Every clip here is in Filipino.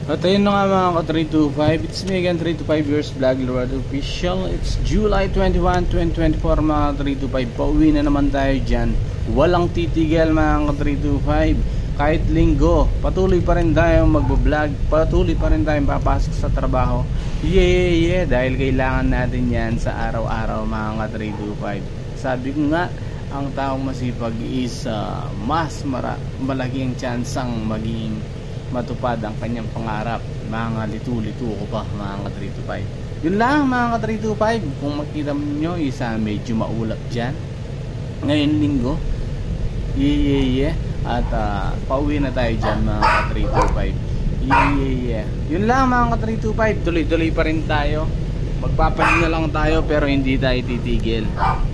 At ayun na nga mga ka-325, it's me again, 325 Years Vlog Lord Official. It's July 21, 2024 mga ka-325. Pauwi na naman tayo dyan. Walang titigil mga ka-325. Kahit linggo, patuloy pa rin tayong magbablog. Patuloy pa rin tayong papasok sa trabaho. Yeah. Dahil kailangan natin yan sa araw-araw mga ka-325. Sabi ko nga, ang taong masipag is malaki ang tsansang maging matupad ang kanyang pangarap. Mga litu-litu ko pa mga ka-325. Yun lang mga ka-325. Kung makita nyo, isa medyo maulap dyan ngayon linggo. Yeah. At pauwi na tayo dyan mga ka-325. Yeah. Yun lang mga ka-325. Tuloy-tuloy pa rin tayo. Magpapahinga lang tayo pero hindi tayo titigil,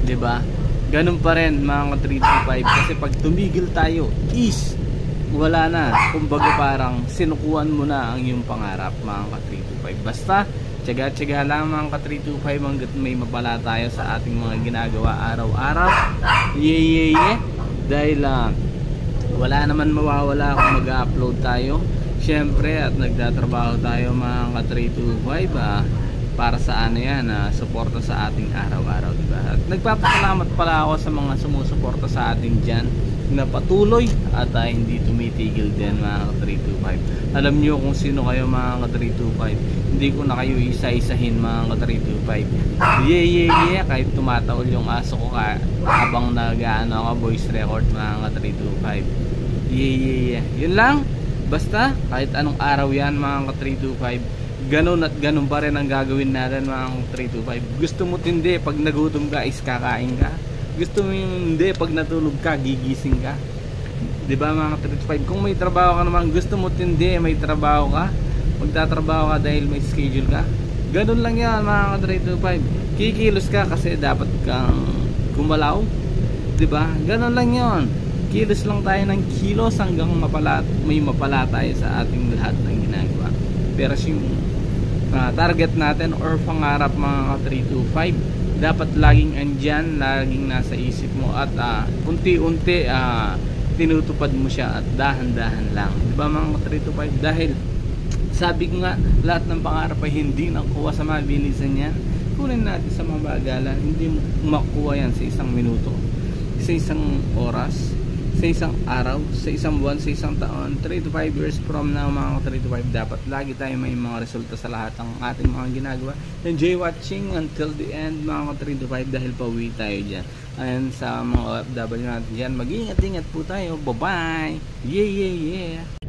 diba? Ganun pa rin mga ka-325. Kasi pag tumigil tayo is wala na. Kumbaga parang sinukuan mo na ang iyong pangarap mga ka-325. Basta tiyaga-tiyaga lang mga ka-325 hanggat may mapala tayo sa ating mga ginagawa araw-araw. Yeah. Dahil wala naman mawawala kung mag-upload tayo syempre at nagtatrabaho tayo mga ka-325 para sa yan, suporta sa ating araw-araw, diba? At nagpapasalamat pala ako sa mga sumusuporta sa atin dyan na patuloy at hindi tumitigil din mga ka-325. Alam nyo kung sino kayo mga ka-325. Hindi ko na kayo isa-isahin mga ka-325. Yeah. Kahit tumataol yung aso ko habang nag-ano ako voice record mga ka-325. Yeah. Yun lang. Basta kahit anong araw yan mga ka-325, ganun at ganun pa rin ang gagawin natin mga 325. Gusto mo tindi pag nagutom ka is kakain ka. Gusto mo hindi pag natulog ka gigising ka. Diba mga 325? Kung may trabaho ka naman, gusto mo tindi may trabaho ka, magtatrabaho ka dahil may schedule ka. Ganun lang yan mga 325. Kikilos ka kasi dapat kang gumalaw, diba? Ganun lang yon. Kilos lang tayo ng kilos hanggang may mapala tayo sa ating lahat ng ginagawa. Pero yung target natin or pangarap mga ka-325 dapat laging andyan, laging nasa isip mo at unti-unti tinutupad mo siya at dahan-dahan lang, diba mga ka-325? Dahil sabi ko nga, lahat ng pangarap ay hindi nakuha sa mabilisan yan. Kunin natin sa mga bagalan, hindi makuha yan sa isang minuto, sa isang oras, sa isang araw, sa isang buwan, sa isang taon. 3 to 5 years from now mga 3 to 5 dapat lagi tayo may mga resulta sa lahat ng ating mga ginagawa. Enjoy watching until the end mga 3 to 5 dahil pauwi tayo dyan. And sa mga OFW natin dyan, mag-ingat-ingat po tayo. Bye bye. Yeah.